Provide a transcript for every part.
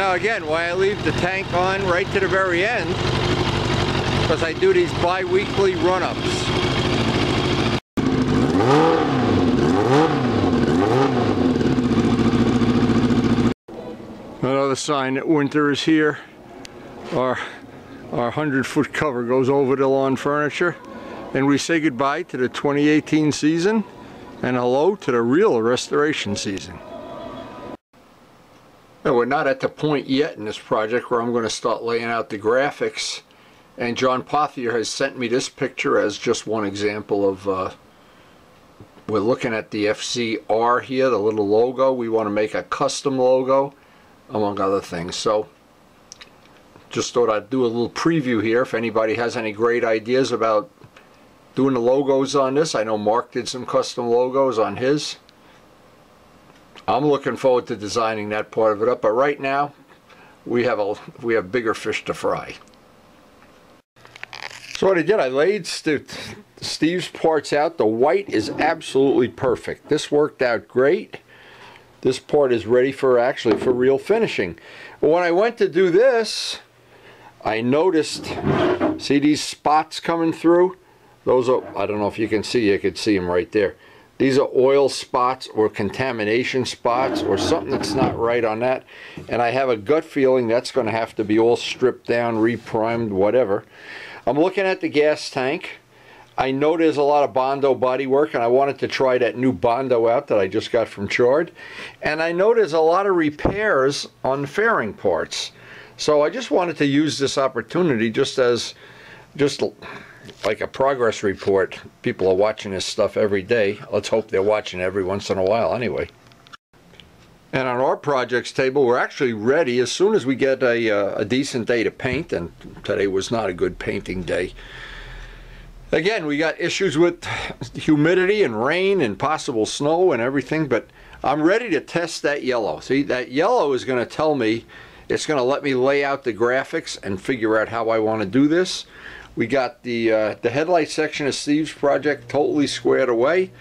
Now again, why I leave the tank on right to the very end, because I do these bi-weekly run-ups. Another sign that winter is here. Our 100-foot cover goes over the lawn furniture, and we say goodbye to the 2018 season and hello to the real restoration season. Now, we're not at the point yet in this project where I'm going to start laying out the graphics, and John Pothier has sent me this picture as just one example of we're looking at the FZR here, the little logo. We want to make a custom logo, among other things. So just thought I'd do a little preview here if anybody has any great ideas about doing the logos on this. I know Mark did some custom logos on his. I'm looking forward to designing that part of it up, but right now we have bigger fish to fry. So what I did, I laid Steve's parts out. The white is absolutely perfect. This worked out great. This part is ready for real finishing. But when I went to do this, I noticed, see these spots coming through? Those are, I don't know if you can see them right there. These are oil spots or contamination spots or something that's not right on that. And I have a gut feeling that's going to have to be all stripped down, reprimed, whatever. I'm looking at the gas tank. I know there's a lot of Bondo bodywork, and I wanted to try that new Bondo out that I just got from Chard. And I know there's a lot of repairs on the fairing parts. So I just wanted to use this opportunity just like a progress report. People are watching this stuff every day. Let's hope they're watching every once in a while anyway. And on our projects table, we're actually ready as soon as we get a decent day to paint, and today was not a good painting day. Again, we got issues with humidity and rain and possible snow and everything, but I'm ready to test that yellow. See, that yellow is going to tell me, it's going to let me lay out the graphics and figure out how I want to do this. We got the headlight section of Steve's project totally squared away.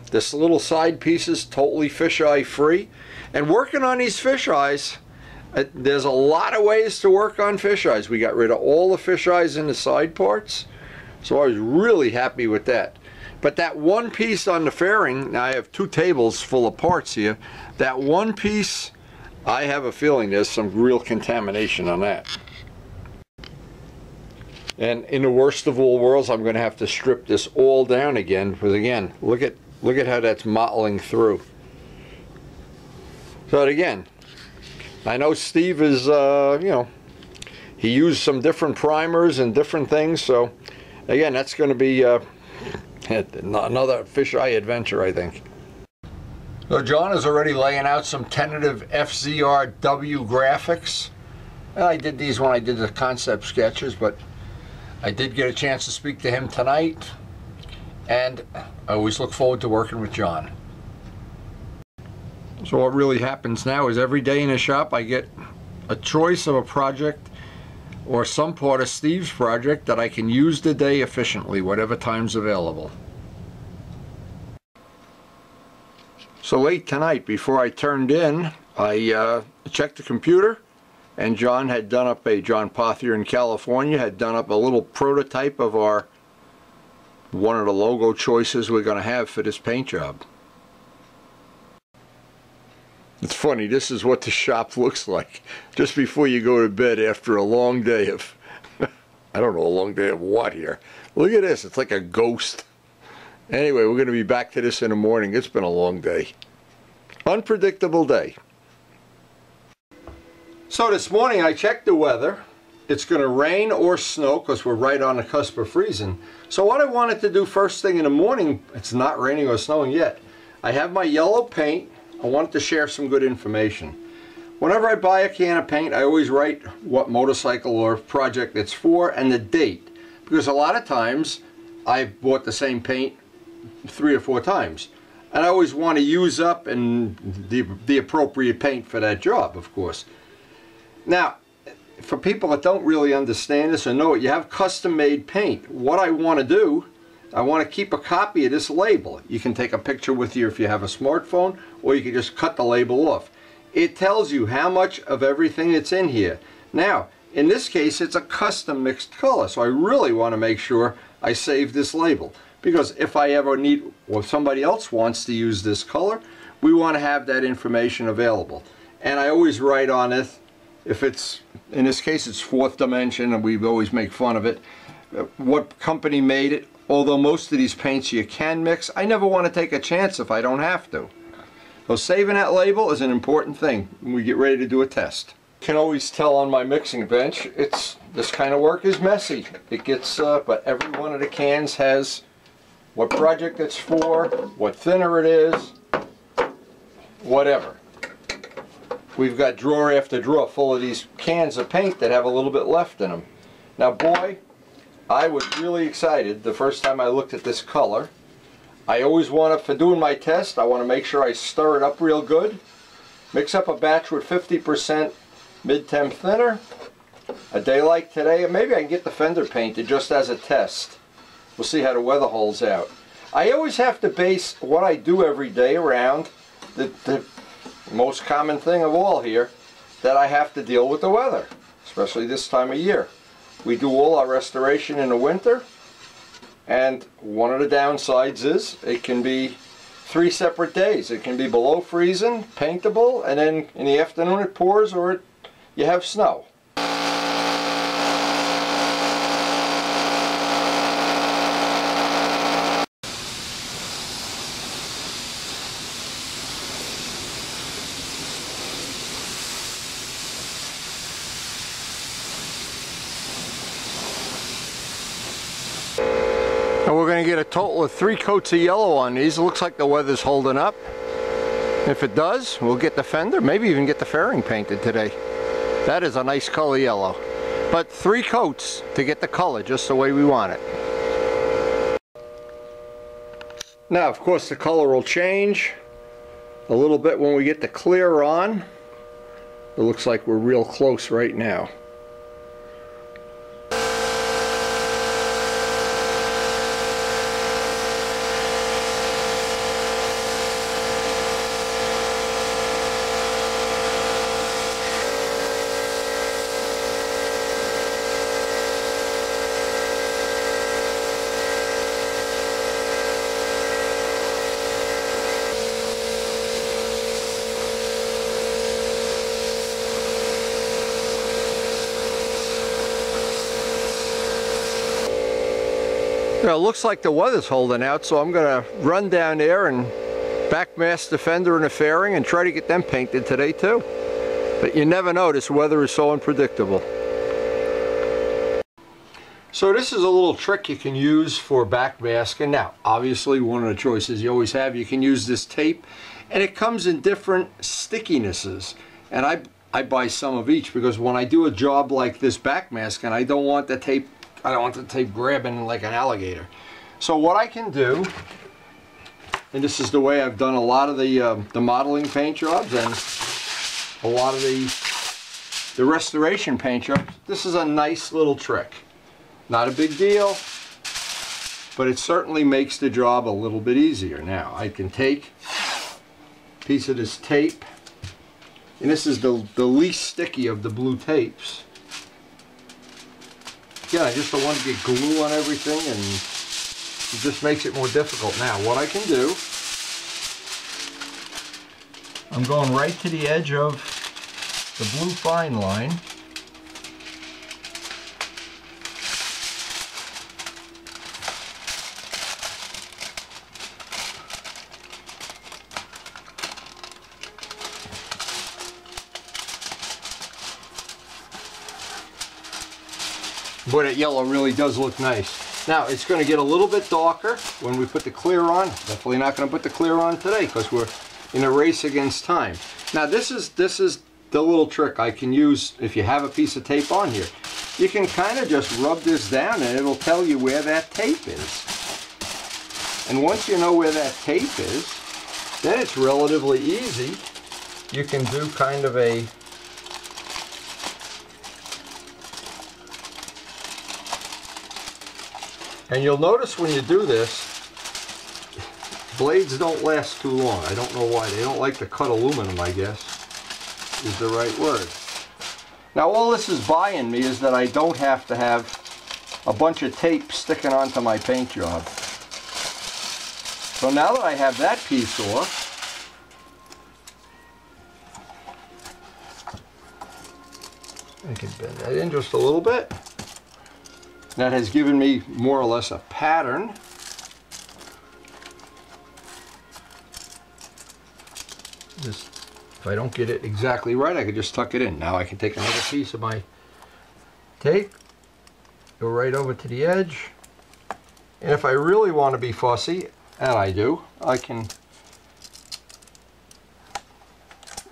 This little side pieces totally fisheye free. And working on these fisheyes, there's a lot of ways to work on fisheyes. We got rid of all the fisheyes in the side parts. So I was really happy with that. But that one piece on the fairing, now I have two tables full of parts here. That one piece, I have a feeling there's some real contamination on that. And in the worst of all worlds, I'm going to have to strip this all down again, because again, look at how that's mottling through. So again, I know Steve is, you know, he used some different primers and different things. So again, that's going to be another fisheye adventure, I think. So John is already laying out some tentative FZR W graphics. Well, I did these when I did the concept sketches, but I did get a chance to speak to him tonight, and I always look forward to working with John. So what really happens now is every day in the shop I get a choice of a project or some part of Steve's project that I can use the day efficiently, whatever time's available. So late tonight, before I turned in, I checked the computer, and John Pothier in California had done up a little prototype of one of the logo choices we're going to have for this paint job. It's funny, this is what the shop looks like just before you go to bed after a long day of, I don't know, a long day of what here. Look at this, it's like a ghost. Anyway, we're going to be back to this in the morning. It's been a long day. Unpredictable day. So this morning I checked the weather. It's going to rain or snow because we're right on the cusp of freezing. So what I wanted to do first thing in the morning, it's not raining or snowing yet. I have my yellow paint. I wanted to share some good information. Whenever I buy a can of paint, I always write what motorcycle or project it's for and the date. Because a lot of times I've bought the same paint 3 or 4 times. And I always want to use up the appropriate paint for that job, of course. Now, for people that don't really understand this or know it, you have custom-made paint. What I want to do, I want to keep a copy of this label. You can take a picture with you if you have a smartphone, or you can just cut the label off. it tells you how much of everything that's in here. Now, in this case, it's a custom mixed color, so I really want to make sure I save this label, because if I ever need, or if somebody else wants to use this color, we want to have that information available. And I always write on it, if it's, in this case it's 4th dimension, and we always make fun of it, what company made it. Although most of these paints you can mix, I never want to take a chance if I don't have to. So saving that label is an important thing when we get ready to do a test. You can always tell on my mixing bench, this kind of work is messy. It gets, but every one of the cans has what project it's for, what thinner it is, whatever. We've got drawer after drawer full of these cans of paint that have a little bit left in them. Now boy, I was really excited the first time I looked at this color. I always want to, for doing my test, I want to make sure I stir it up real good. Mix up a batch with 50% mid-temp thinner. A day like today, and maybe I can get the fender painted just as a test. We'll see how the weather holds out. I always have to base what I do every day around the most common thing of all here, that I have to deal with the weather, especially this time of year. We do all our restoration in the winter, and one of the downsides is it can be 3 separate days. It can be below freezing, paintable, and then in the afternoon it pours or you have snow. And we're going to get a total of 3 coats of yellow on these. It looks like the weather's holding up. If it does, we'll get the fender, maybe even get the fairing painted today. That is a nice color yellow. But 3 coats to get the color just the way we want it. Now, of course, the color will change a little bit when we get the clear on. It looks like we're real close right now. Well, it looks like the weather's holding out, so I'm going to run down there and backmask the fender and the fairing and try to get them painted today too. But you never know, this weather is so unpredictable. So this is a little trick you can use for backmasking. Now, obviously one of the choices you always have, you can use this tape, and it comes in different stickinesses. And I buy some of each, because when I do a job like this backmasking, I don't want the tape grabbing like an alligator. So what I can do, and this is the way I've done a lot of the modeling paint jobs and a lot of the restoration paint jobs, this is a nice little trick. Not a big deal, but it certainly makes the job a little bit easier. Now I can take a piece of this tape, and this is the least sticky of the blue tapes. Again, I just don't want to get glue on everything, and it just makes it more difficult. Now, what I can do, I'm going right to the edge of the blue fine line. Boy, that yellow really does look nice. Now, it's going to get a little bit darker when we put the clear on. Definitely not going to put the clear on today because we're in a race against time. Now, this is the little trick I can use if you have a piece of tape on here. You can kind of just rub this down and it'll tell you where that tape is. And once you know where that tape is, then it's relatively easy. You can do kind of a and you'll notice when you do this, blades don't last too long. I don't know why. They don't like to cut aluminum, I guess. is the right word. Now all this is buying me is that I don't have to have a bunch of tape sticking onto my paint job. So now that I have that piece off, I can bend that in just a little bit. That has given me more or less a pattern. Just, if I don't get it exactly right, I can just tuck it in. Now I can take another piece of my tape, go right over to the edge, and if I really want to be fussy, and I do, I can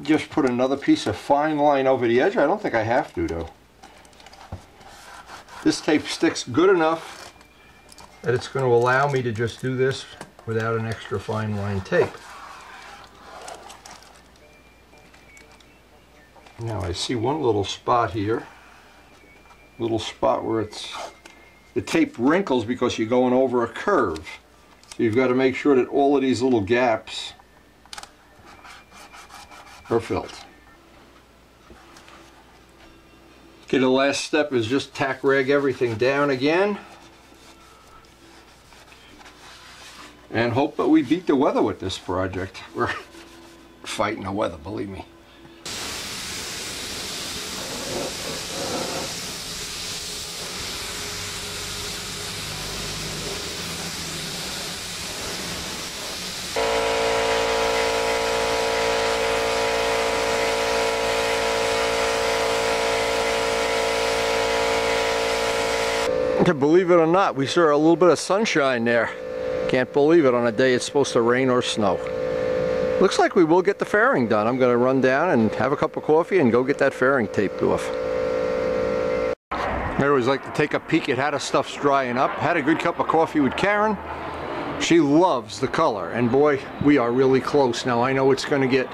just put another piece of fine line over the edge. I don't think I have to though. This tape sticks good enough that it's going to allow me to just do this without an extra fine line tape. Now I see one little spot here, little spot where the tape wrinkles because you're going over a curve. So you've got to make sure that all of these little gaps are filled. Okay, the last step is just tack rag everything down again and hope that we beat the weather with this project. We're fighting the weather, believe me. Believe it or not, we saw a little bit of sunshine there. Can't believe it on a day it's supposed to rain or snow. Looks like we will get the fairing done. I'm going to run down and have a cup of coffee and go get that fairing taped off. I always like to take a peek at how the stuff's drying up. Had a good cup of coffee with Karen. She loves the color, and boy, we are really close. Now I know it's going to get,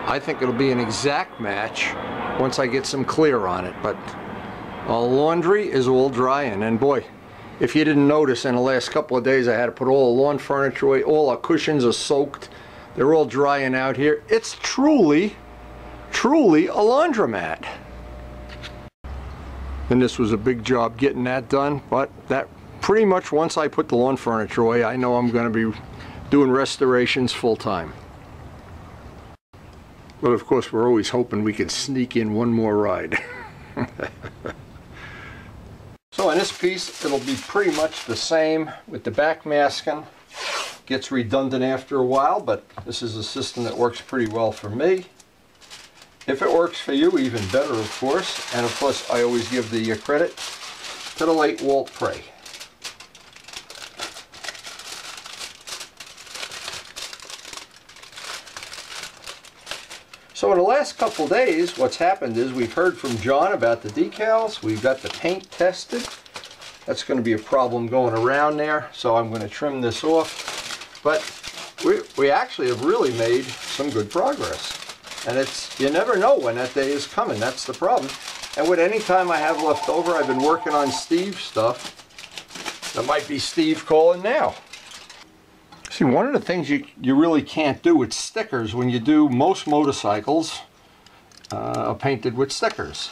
I think it'll be an exact match once I get some clear on it, but our laundry is all drying, and boy, if you didn't notice, in the last couple of days I had to put all the lawn furniture away. All our cushions are soaked. They're all drying out here. It's truly, truly a laundromat. And this was a big job getting that done, but that pretty much, once I put the lawn furniture away, I know I'm going to be doing restorations full time. But of course, we're always hoping we could sneak in one more ride. So in this piece, it'll be pretty much the same with the back masking. Gets redundant after a while, but this is a system that works pretty well for me. If it works for you, even better, of course. And of course, I always give the credit to the late Walt Prey. So in the last couple days, what's happened is we've heard from John about the decals. We've got the paint tested. That's going to be a problem going around there, so I'm going to trim this off. But we actually have really made some good progress. And it's, you never know when that day is coming. That's the problem. And with any time I have left over, I've been working on Steve's stuff. That might be Steve calling now. See, one of the things you really can't do with stickers, when you do, most motorcycles are painted with stickers.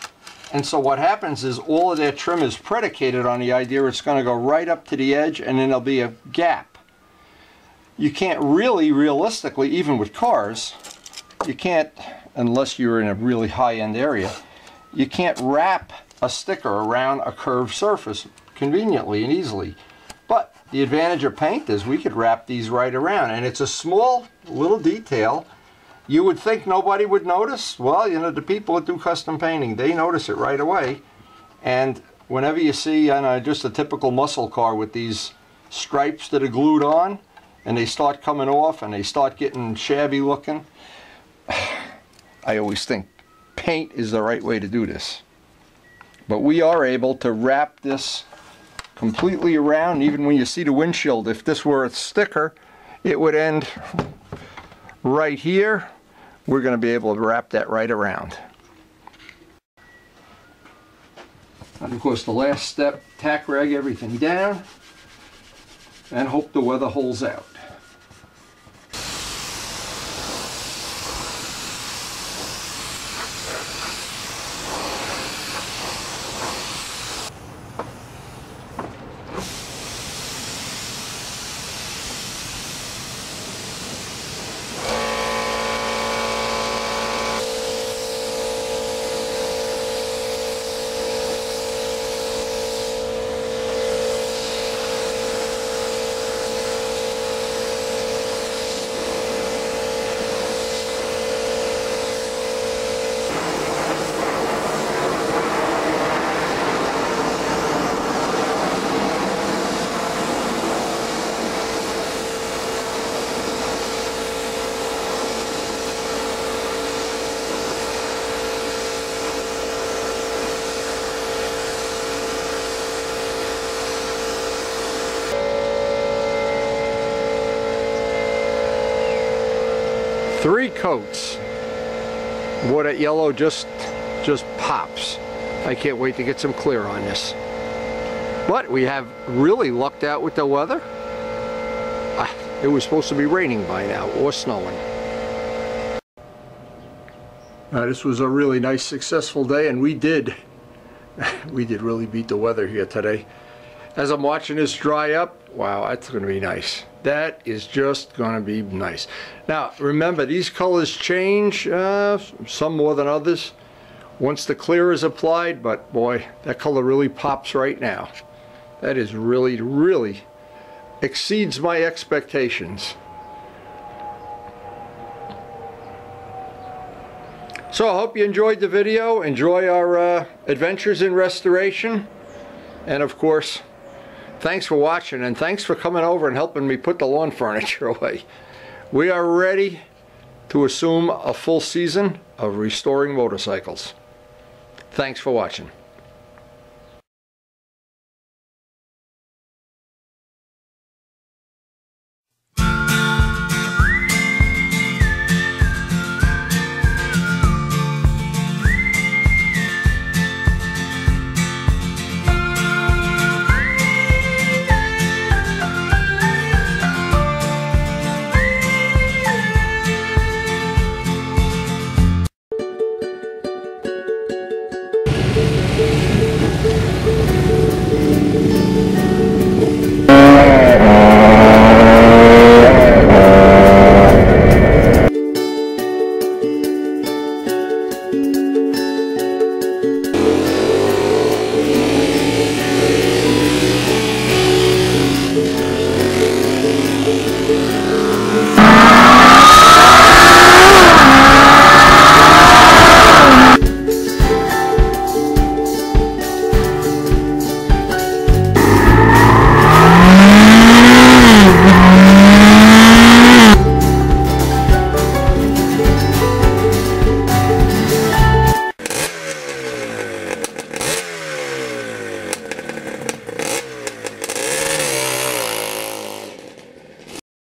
And so what happens is all of their trim is predicated on the idea it's going to go right up to the edge and then there'll be a gap. You can't really, realistically, even with cars, you can't, unless you're in a really high-end area, you can't wrap a sticker around a curved surface conveniently and easily. But the advantage of paint is we could wrap these right around, and it's a small little detail. You would think nobody would notice. Well, you know, the people that do custom painting, they notice it right away. And whenever you see just a typical muscle car with these stripes that are glued on, and they start coming off and they start getting shabby looking, I always think paint is the right way to do this. But we are able to wrap this completely around. Even when you see the windshield, if this were a sticker, it would end right here. We're going to be able to wrap that right around. And of course, the last step, tack rag everything down and hope the weather holds out. 3 coats. Boy, that yellow just pops. I can't wait to get some clear on this. But we have really lucked out with the weather. It was supposed to be raining by now, or snowing. This was a really nice, successful day, and we did really beat the weather here today. As I'm watching this dry up, wow, that's going to be nice. That is just going to be nice. Now, remember, these colors change, some more than others, once the clear is applied, but boy, that color really pops right now. That is really exceeds my expectations. So I hope you enjoyed the video. Enjoy our adventures in restoration. And of course, thanks for watching, and thanks for coming over and helping me put the lawn furniture away. We are ready to assume a full season of restoring motorcycles. Thanks for watching.